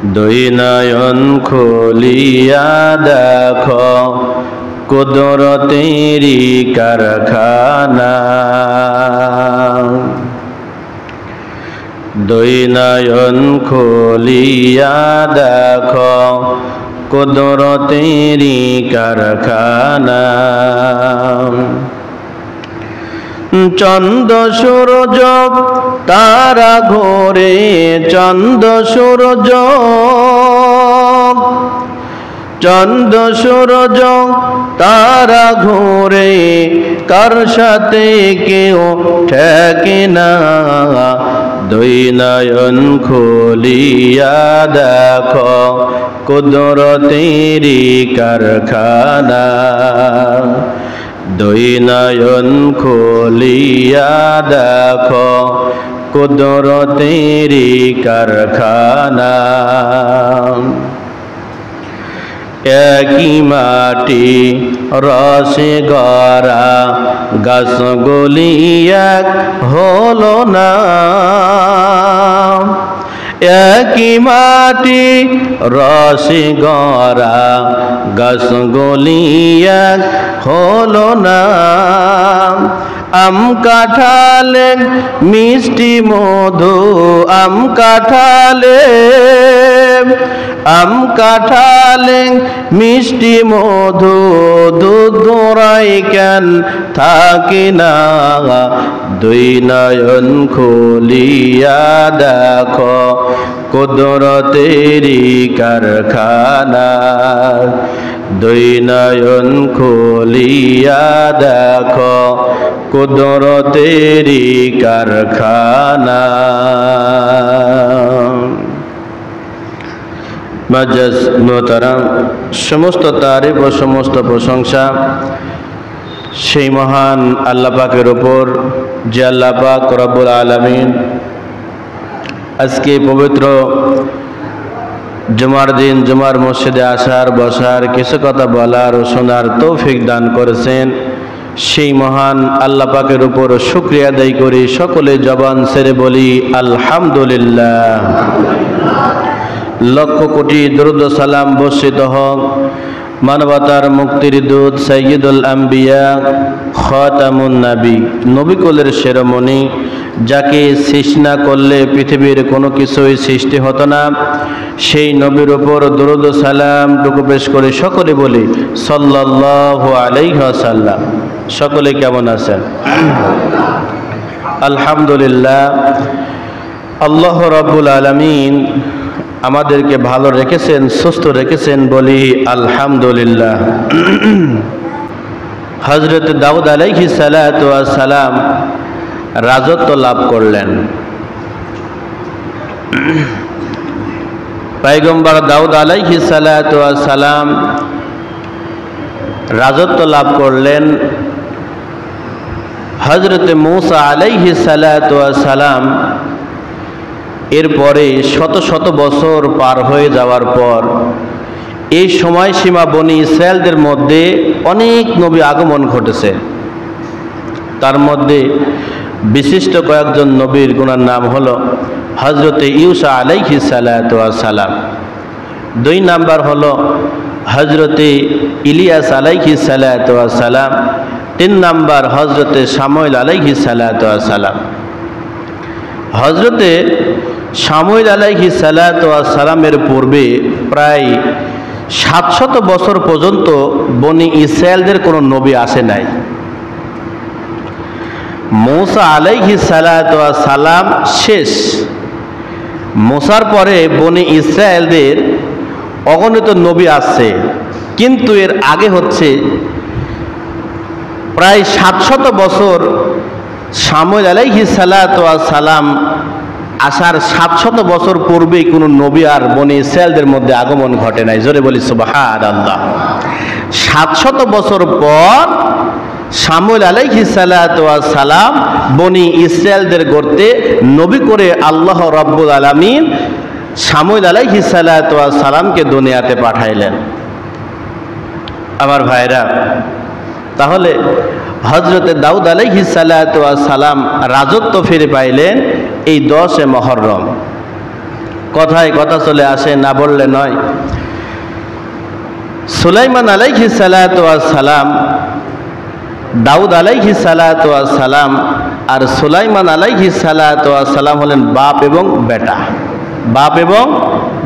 দুই নয়ন খুলিয়া দেখো কুদরতেরি কারখানা। দুই নয়ন খুলিয়া দেখো কুদরতেরি কারখানা। চন্দ্র সূরজ তারা ঘোরে, চন্দ্র সূরজ, চন্দ্র সূরজ তারা ঘোরে, কার সাথে কেউ ঠেকে না। দুই নয়ন খুলিয়া দেখো কুদরতেরি কারখানা। দুই নয়ন খুলিয়া দেখো কুদরতেরি কারখানা। একই মাটি রসে গড়া গাছগুলি এক হলো না। একই মাটি রসে গড়া গাছগুলি এক হলো না। আম কাঁঠালে মিষ্টি মধু, আম কাঁঠালে, আম কাঁঠালে মিষ্টি মধু, দুধ দোরাই কেন থাকে না। দুই নয়ন খুলিয়া দেখো কুদরতেরি কারখানা। দুই নয়ন খুলিয়া দেখো কুদরতেরি কারখানা। মুআজ্জাজ মুহতারাম, সমস্ত তারিফ ও সমস্ত প্রশংসা সেই মহান আল্লাহ পাকের উপর যে আল্লাহ পাক রব্বুল আলামিন আজকে পবিত্র জুমার দিন জুমার মসজিদে আসার, বসার, কিছু কথা বলার ও শোনার তৌফিক দান করেছেন। সেই মহান আল্লাহ পাকের উপর শুকরিয়া আদায় করি, সকলে জবান ছেড়ে বলি আলহামদুলিল্লাহ। লক্ষ কোটি দরুদ ও সালাম বর্ষিত হোক মানবতার মুক্তির দূত সাইয়্যিদুল আম্বিয়া খাতামুন নবী, নবীকুলের শিরোমণি, যাকে সৃষ্টি না করলে পৃথিবীর কোনো কিছুই সৃষ্টি হতো না, সেই নবীর উপর দরুদ ও সালাম টুকু পেশ করে সকলে বলি সাল্লাল্লাহু আলাইহি ওয়াসাল্লাম। সকলে কেমন আছেন? আলহামদুলিল্লাহ। আল্লাহ রাব্বুল আলামিন আমাদেরকে ভালো রেখেছেন, সুস্থ রেখেছেন, বলি আলহামদুলিল্লাহ। হযরত দাউদ আলাইহিস সালাতু ওয়াস সালাম রাজত্ব লাভ করলেন। পয়গম্বর দাউদ আলাইহিস সালাতু ওয়াস সালাম রাজত্ব লাভ করলেন। হযরত মূসা আলাইহিস সালাতু ওয়াস সালাম এরপরে শত শত বছর পার হয়ে যাওয়ার পর এই সময়সীমা বনি ইসরায়েলদের মধ্যে অনেক নবী আগমন ঘটেছে। তার মধ্যে বিশিষ্ট কয়েকজন নবীর গুণার নাম হলো হযরতে ইউসা আলাইহিস সালাতু ওয়াস সালাম, দুই নাম্বার হলো হযরতে ইলিয়াস আলাইহিস সালাতু ওয়াস সালাম, তিন নাম্বার হযরতে শামুয়েল আলাইহিস সালাতু ওয়াস সালাম। হযরতে শামুয়েল আলাইহিস সালাতু ওয়াস সালামের পূর্বে প্রায় 700 বছর পর্যন্ত বনি ইসরায়েলদের কোনো নবী আসে নাই। মূসা আলাইহিস সালাতু ওয়াস সালাম শেষ। মূসার পরে বনি ইসরায়েলদের অগণিত নবী আসছে, কিন্তু এর আগে হচ্ছে প্রায় 700 বছর শামুয়েল আলাইহিস সালাতু ওয়াস সালাম আসার 700 বছর পূর্বেই কোনো নবী আর বনি ইসরায়েলদের মধ্যে আগমন ঘটে নাই। জোরে বলি সুবহানাল্লাহ। 700 বছর পর শামুয়েল আলাইহিস সালাতু ওয়াস সালাম বনি ইসরায়েলদের গর্তে নবী করে আল্লাহ রাব্বুল আলামিন শামুয়েল আলাইহিস সালাতু ওয়াস সালামকে দুনিয়াতে পাঠাইলেন। আমার ভাইরা, তাহলে হযরতে দাউদ আলাইহিস সালাতু ওয়াস সালাম রাজত্ব ফিরে পাইলেন এই 10 মুহররম। কথায় কথা চলে আসে, না বললে নয়। সুলাইমান আলাইহিস সালাতু ওয়াস সালাম, দাউদ আলাইহিস সালাতু ওয়াস সালাম আর সুলাইমান আলাইহিস সালাতু ওয়াস সালাম হলেন বাপ এবং বেটা। বাপ এবং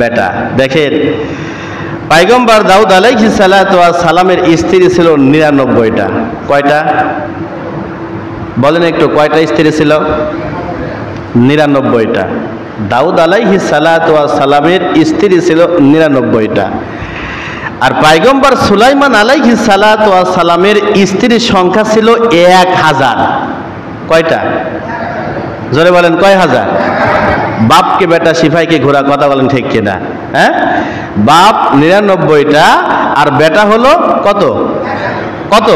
বেটা। দেখেন, পয়গম্বর দাউদ আলাইহিস সালাতু ওয়াস সালামের স্ত্রী ছিল ৯৯টা। কয়টা বলেন একটু, কয়টা স্ত্রী ছিল? ৯৯টা। দাউদ আলাইহিস সালাতু ওয়াস সালামের স্ত্রী ছিল ৯৯টা। আর পয়গম্বর সুলাইমান আলাইহিস সালাতু ওয়াস সালামের স্ত্রীর সংখ্যা ছিল ১০০০। কয়টা? জোরে বলেন, কয় হাজার? বাপকে বেটা, সিপাইকে ঘোড়া, কথা বলেন ঠিক কিনা? হ্যাঁ, বাপ ৯৯টা আর বেটা হলো কত? কত?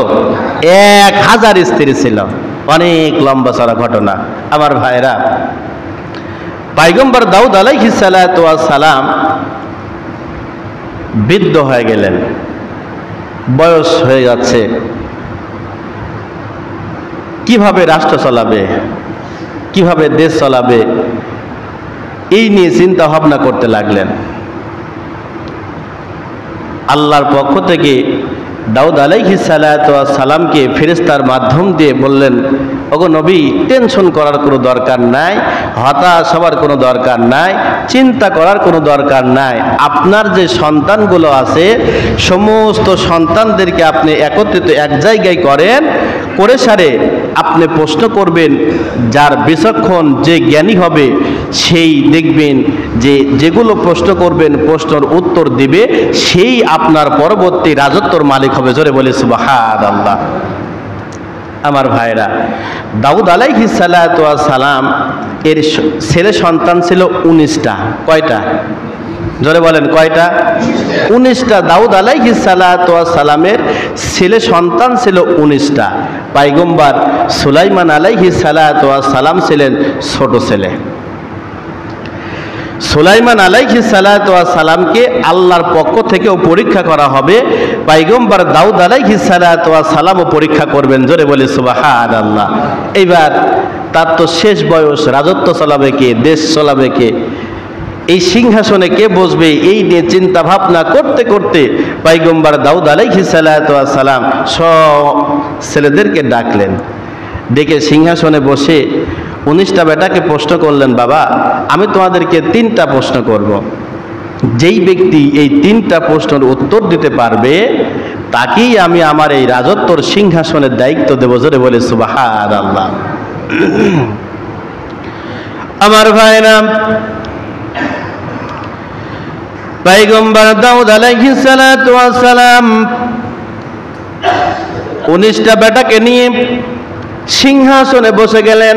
১০০০ স্ত্রী ছিল। অনেক লম্বা চড়া ঘটনা আমার ভাইরা। পয়গম্বর দাউদ আলাইহিস সালাতু ওয়াস সালাম বৃদ্ধ হয়ে গেলেন, বয়স হয়ে যাচ্ছে, কিভাবে রাষ্ট্র চালাবে, কিভাবে দেশ চালাবে, এই নিয়ে চিন্তা ভাবনা করতে লাগলেন। আল্লাহর পক্ষ থেকে দাউদ আলাইহিস সালাতু ওয়াস সালামকে ফেরেশতার মাধ্যম দিয়ে বললেন, ওগো নবী, টেনশন করার কোনো দরকার নাই, হতাশ হওয়ার কোনো দরকার নাই, চিন্তা করার কোনো দরকার নাই। আপনার যে সন্তানগুলো আছে, সমস্ত সন্তানদেরকে আপনি একত্রিত এক জায়গায় করেন, করে সারে আপনি প্রশ্ন করবেন, যার বিচক্ষণ, যে জ্ঞানী হবে, সেই দেখবেন যে যেগুলো প্রশ্ন করবেন, প্রশ্নের উত্তর দিবে, সেই আপনার পরবর্তী রাজত্বর মালিক হবে। জোরে বলি সুবহানাল্লাহ। আমার ভাইরা, দাউদ আলাইহিস সালাতু ওয়াস সালাম এর ছেলে সন্তান ছিল ১৯টা। কয়টা? জোরে বলেন, কয়টা? ১৯টা। দাউদ আলাইহিস সালাতু ওয়াস সালামের ছেলে সন্তান ছিল ১৯টা। পয়গম্বর সুলাইমান আলাইহিস সালাতু ওয়াস সালাম ছিলেন ছোট ছেলে। সুলাইমান আলাইহিস সালাতু ওয়াস সালামকে আল্লাহর পক্ষ থেকেও পরীক্ষা করা হবে, পয়গম্বর দাউদ আলাইহিস সালাতু ওয়াস সালামও পরীক্ষা করবেন। জোরে বলি সুবহানাল্লাহ। এইবার তার তো শেষ বয়স, রাজত্ব চালাবে কে, দেশ চালাবে কে, এই সিংহাসনে কে বসবে, এই নিয়ে চিন্তা ভাবনা করতে করতে পয়গম্বর দাউদ আলাইহিস সালাতু ওয়াস সালাম সব ছেলেদেরকে ডাকলেন। ডেকে সিংহাসনে বসে ১৯টা বেটাকে প্রশ্ন করলেন, বাবা, আমি তোমাদেরকে ৩টা প্রশ্ন করব। যেই ব্যক্তি এই ৩টা প্রশ্নের উত্তর দিতে পারবে, তাকেই আমি আমার এই রাজত্বর সিংহাসনের দায়িত্ব দেব। জোরে বলে সুবহানাল্লাহ। আমার ভাইরা, পয়গম্বর দাউদ আলাইহিস সালাতু ওয়াস সালাম ১৯টা বেটাকে নিয়ে সিংহাসনে বসে গেলেন।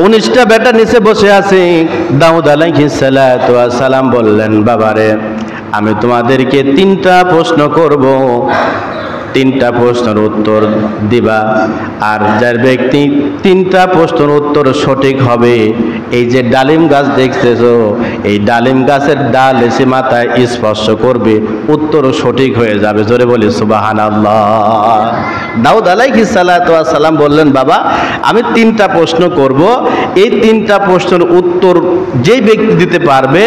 ১৯টা বেটা নিচে বসে আছে। দাউদ আলাইহিস সালাতু ওয়াস সালাম বললেন, বাবারে, আমি তোমাদেরকে ৩টা প্রশ্ন করব, ৩টা প্রশ্নের উত্তর দিবা, আর যার ব্যক্তি ৩টা প্রশ্নের উত্তর সঠিক হবে, এই যে ডালিম গাছ দেখতেছো, এই ডালিম গাছের ডাল এসে মাথায় স্পর্শ করবে, উত্তর সঠিক হয়ে যাবে। জোরে বলি সুবহানাল্লাহ। দাউদ আলাইহিস সালাতু ওয়াস সালাম বললেন, বাবা, আমি ৩টা প্রশ্ন করব, এই ৩টা প্রশ্নের উত্তর যেই ব্যক্তি দিতে পারবে,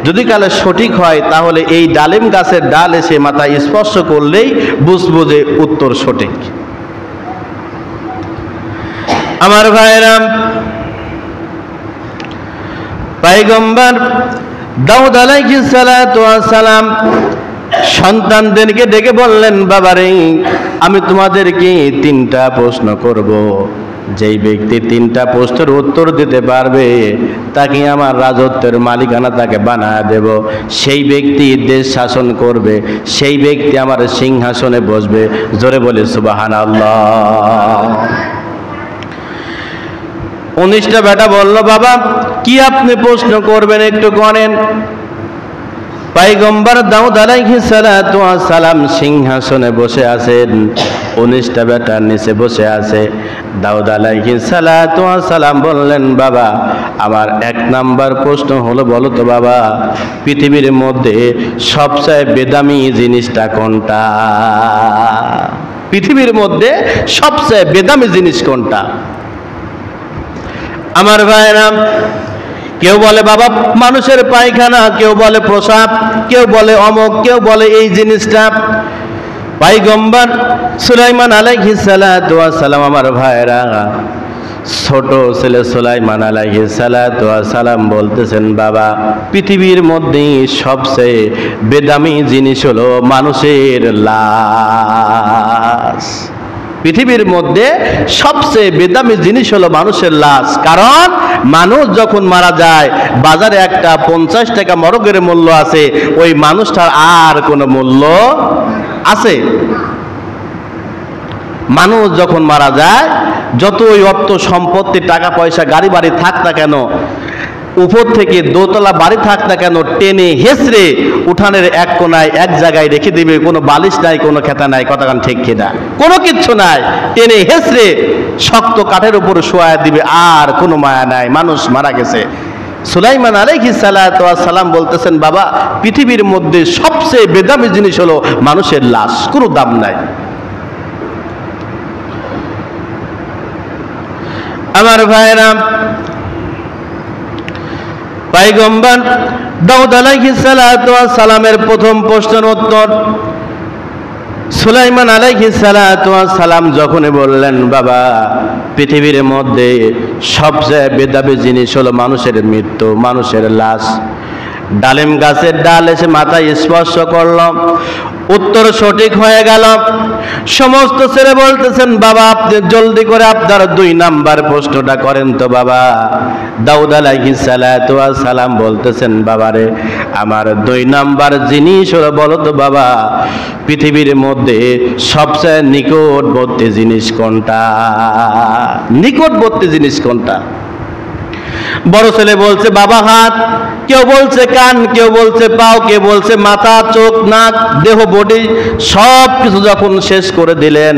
যদি কালে সঠিক হয়, তাহলে এই ডালিম গাছের ডাল এসে মাথায় স্পর্শ করলেই বুঝবো যে উত্তর সঠিক। আমার ভাইরা, পয়গম্বর দাউদ আলাইহিস সালাতু ওয়াস সালাম সন্তানদেরকে ডেকে বললেন, বাবারে, আমি তোমাদেরকে ৩টা প্রশ্ন করব, যেই ব্যক্তি 3টা প্রশ্নের উত্তর দিতে পারবে তাকে আমার রাজত্বের মালিকানা তাকে বানায় দেব। সেই ব্যক্তি দেশ শাসন করবে, সেই ব্যক্তি আমার সিংহাসনে বসবে। জোরে বলে সুবহানাল্লাহ। 19টা বেটা বলল, বাবা কি আপনি প্রশ্ন করবেন একটু করেন। পয়গম্বর দাউদ আলাইহিস সালাতু ওয়াস সালাম সিংহাসনে বসে আছেন, 19টা বেটার নিচে বসে আছে। দাউদ আলাইহিস সালাতু ওয়াস সালাম বললেন, বাবা আমার 1 নাম্বার প্রশ্ন হলো, বলো তো বাবা পৃথিবীর মধ্যে সবচেয়ে বেদামি জিনিসটা কোনটা? পৃথিবীর মধ্যে সবচেয়ে বেদামি জিনিস কোনটা? আমার ভাইরা, কেউ বলে বাবা মানুষের পায়খানা, কেউ বলে প্রসাব, কেউ বলে অমক, কেউ বলে এই জিনিসটা। পয়গম্বর সুলাইমান আলাইহিস সালাতু ওয়াস সালাম, আমার ভাইরা, ছোট ছেলে সুলাইমান আলাইহিস সালাতু ওয়াস সালাম বলতেছেন বাবা পৃথিবীর মধ্যে সবচেয়ে বেদামি জিনিস হলো মানুষের লাশ। পৃথিবীর মধ্যে সবচেয়ে বেদামি জিনিস হলো মানুষের লাশ। কারণ মানুষ যখন মারা যায় বাজারে একটা 50 টাকা মরগের মূল্য আছে, ওই মানুষটার আর কোনো মূল্য আছে? মানুষ যখন মারা যায় যতই অর্থ সম্পত্তি টাকা পয়সা গাড়ি বাড়ি থাক না কেন, উপর থেকে দোতলা বাড়ি থাক না কেন, টেনে হেসড়ে উঠানের এক কোনায় এক জায়গায় রেখে দিবে। কোনো বালিশ নাই, কোনো খেতা নাই, কথাগান ঠিক কিনা? কোনো কিচ্ছু নাই, টেনে হেসড়ে শক্ত কাঠের উপর শোয়া দিবে, আর কোনো মায়া নাই, মানুষ মারা গেছে। সুলাইমান আলাইহিস সালাতু ওয়াস সালাম বলতেছেন বাবা পৃথিবীর মধ্যে সবচেয়ে বেদামি জিনিস হলো মানুষের লাশ, কোনো দাম নাই। আমার ভাইরা, পয়গম্বর দাউদ আলাইহিস সালাতু ওয়াস সালামের প্রথম প্রশ্নের উত্তর সুলাইমান আলাইহিস সালাতু ওয়াস সালাম যখন বললেন বাবা পৃথিবীর মধ্যে সবচেয়ে বেদামি জিনিস হলো মানুষের মৃত্যু, মানুষের লাশ। ডালিম গাছের ডাল এসে মাথায় স্পর্শ করল, উত্তর সঠিক হয়ে গেল। সমস্ত ছেলে বলতেছেন বাবা আপনি জলদি করে আপনার 2 নাম্বার প্রশ্নটা করেন তো বাবা। দাউদ আলাইহিস সালাতু ওয়াস সালাম বলতেছেন বাবারে আমার 2 নাম্বার জিনিস হলো বলো তো বাবা পৃথিবীর মধ্যে সবচেয়ে নিকটবর্তী জিনিস কোনটা? নিকটবর্তী জিনিস কোনটা? বড় ছেলে বলছে বাবা হাত, কেউ বলছে কান, কেউ বলছে পাও, কেউ বলছে মাথা, চোখ, নাক, দেহ, বডি, সব কিছু যখন শেষ করে দিলেন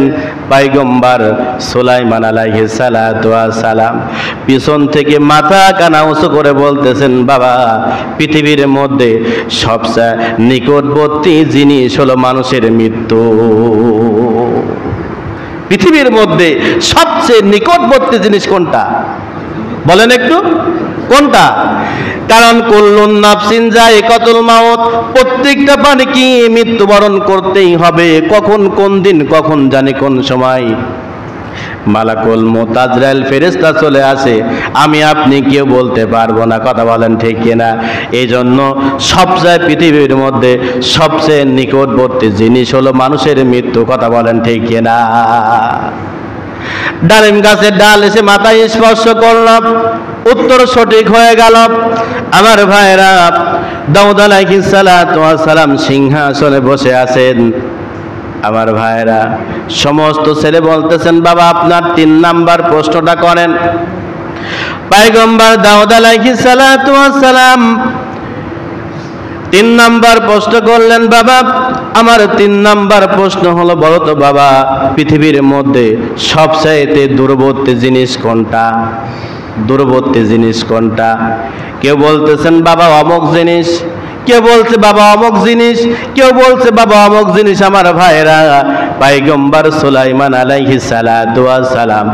পয়গম্বর সুলাইমান আলাইহিস সালাতু ওয়াস সালাম পিছন থেকে মাথা কানা উঁচু করে বলতেছেন বাবা পৃথিবীর মধ্যে সবচেয়ে নিকটবর্তী জিনিস হলো মানুষের মৃত্যু। পৃথিবীর মধ্যে সবচেয়ে নিকটবর্তী জিনিস কোনটা বলেন একটু, কোনটা? কারণ কুল্লুন নাফসিন যায়িকাতুল মাউত, প্রত্যেকটা প্রাণীকে মৃত্যুবরণ করতেই হবে। কখন কোন দিন কখন জানি কোন সময় মালাকুল মউত আজরাইল ফেরেশতা চলে আসে, আমি আপনি কেউ বলতে পারবো না, কথা বলেন ঠিক কিনা? এই জন্য সবচেয়ে পৃথিবীর মধ্যে সবচেয়ে নিকটবর্তী জিনিস হলো মানুষের মৃত্যু, কথা বলেন ঠিক কিনা? ডালিম গাছের ডাল এসে মাথায় স্পর্শ করলাম, উত্তর সঠিক হয়ে গেল। আমার ভাইরা দাউদ আলাইহিস সালাতু ওয়াস সালাম সিংহাসনে বসে আছেন। আমার ভাইরা সমস্ত ছেলে বলতেছেন বাবা আপনার 3 নাম্বার প্রশ্নটা করেন। পয়গম্বর দাউদ আলাইহিস সালাতু ওয়াস সালাম 3 নাম্বার প্রশ্ন করলেন বাবা আমার 3 নাম্বার প্রশ্ন হলো বলো তো বাবা পৃথিবীর মধ্যে সবচেয়ে দূরবর্তী জিনিস কোনটা? দূরবর্তী জিনিস কোনটা? কেউ বলতেছেন বাবা অমুক জিনিস, কেউ বলছে বাবা অমুক জিনিস, কেউ বলছে বাবা অমুক জিনিস। আমার ভাইরা পয়গম্বর সুলাইমান আলাইহিস সালাতু ওয়াস সালাম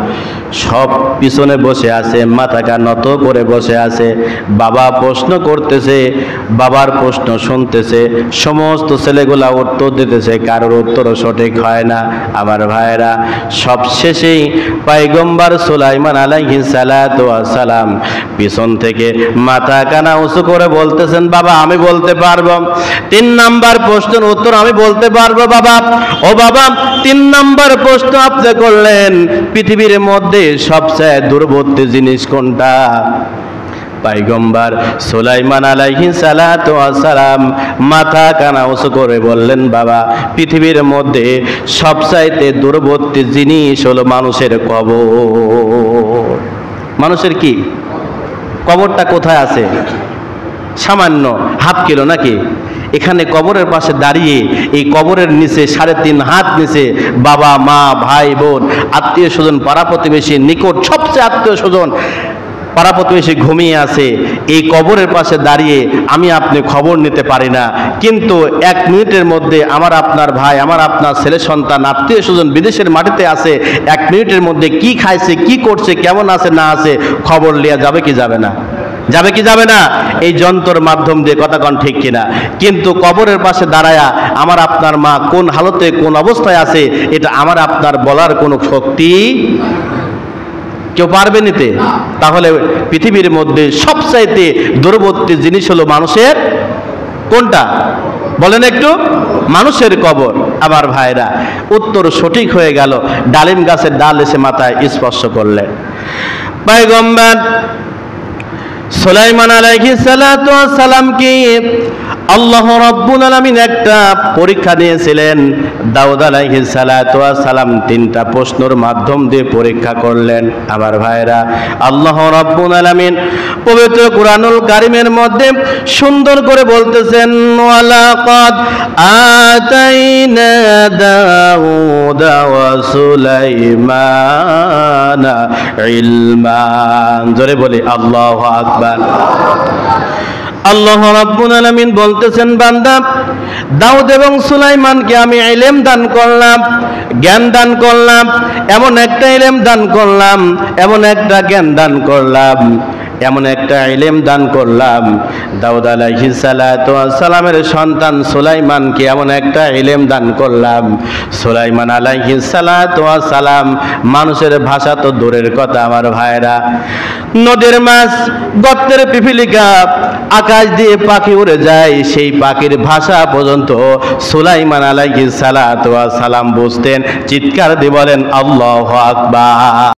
সব পিছনে বসে আছে, মাথাটা নত করে বসে আছে। বাবা প্রশ্ন করতেছে, বাবার প্রশ্ন শুনতেছে, সমস্ত ছেলেগুলা উত্তর দিতেছে, কারোর উত্তর সঠিক হয় না। আমার ভাইরা সব শেষেই পয়গম্বর সুলাইমান আলাইহিস সালাতু ওয়াস সালাম পিছন থেকে মাথা কানা উঁচু করে বলতেছেন বাবা আমি বলতে পারবো, 3 নাম্বার প্রশ্নের উত্তর আমি বলতে পারবো বাবা। ও বাবা 3 নাম্বার প্রশ্ন আপনি করলেন পৃথিবীর মধ্যে সবচেয়ে দূরবর্তী জিনিস কোনটা? পয়গম্বর সুলাইমান আলাইহিস সালাতু ওয়াস সালাম মাথা কানা উঁচু করে বললেন বাবা পৃথিবীর মধ্যে সবচাইতে দূরবর্তী জিনিস হলো মানুষের কবর। মানুষের কি কবরটা কোথায় আছে? সামান্য হাফ কিলো নাকি? এখানে কবরের পাশে দাঁড়িয়ে এই কবরের নিচে 3.5 হাত নিচে বাবা মা ভাই বোন আত্মীয় স্বজন পাড়া প্রতিবেশী নিকট সবচেয়ে আত্মীয় স্বজন পাড়া প্রতিবেশী ঘুমিয়ে আছে। এই কবরের পাশে দাঁড়িয়ে আমি আপনি খবর নিতে পারি না, কিন্তু 1 মিনিটের মধ্যে আমার আপনার ভাই আমার আপনার ছেলে সন্তান আত্মীয় স্বজন বিদেশের মাটিতে আছে, 1 মিনিটের মধ্যে কি খাইছে কি করছে কেমন আছে না আছে খবর নেওয়া যাবে কি যাবে না? যাবে কি যাবে না? এই যন্ত্রের মাধ্যম দিয়ে, কথা কন ঠিক কিনা? কিন্তু কবরের পাশে দাঁড়ায়া আমার আপনার মা কোন হালতে কোন অবস্থায় আছে এটা আমার আপনার বলার কোনো শক্তি কেউ পারবে নিতে। তাহলে পৃথিবীর মধ্যে সবচাইতে দূরবর্তী জিনিস হলো মানুষের কোনটা বলেন একটু? মানুষের কবর। আমার ভাইরা, উত্তর সঠিক হয়ে গেল। ডালিম গাছের ডাল এসে মাথায় স্পর্শ করলেন। পয়গম্বর সুলাইমান আলাইহিস সালাতু ওয়াস সালামকে আল্লাহ রাব্বুল আলামিন একটা পরীক্ষা দিয়েছিলেন। দাউদ আলাইহিস সালাতু ওয়াস সালাম তিনটা প্রশ্নের মাধ্যম দিয়ে পরীক্ষা করলেন। আমার ভাইরা, আল্লাহ রাব্বুল আলামিন পবিত্র কুরআনুল কারীমের মধ্যে সুন্দর করে বলতেছেন, ওয়ালাকাদ আতাইনা দাউদা ওয়া সুলাইমানা ইলমান। জোরে বলি আল্লাহু আকবার। আল্লাহ রাব্বুল আলামিন বলতেছেন, বান্দা দাউদ এবং সুলাইমানকে আমি ইলম দান করলাম, জ্ঞান দান করলাম, এমন একটা ইলম দান করলাম, এমন একটা জ্ঞান দান করলাম, এমন একটা ইলম দান করলাম। দাউদ আলাইহিস সালাতু ওয়াস সালামের সন্তান সুলাইমানকে এমন একটা ইলম দান করলাম। সুলাইমান আলাইহিস সালাতু ওয়াস সালাম মানুষের ভাষা তো দূরের কথা আমার ভাইরা, নদীর মাছ, গর্তের পিপিলিকা, আকাশ দিয়ে পাখি উড়ে যায়, সেই পাখির ভাষা পর্যন্ত সুলাইমান আলাইহিস সালাতু ওয়াস সালাম বুঝতেন। চিৎকার দিয়ে বলেন আল্লাহু আকবার।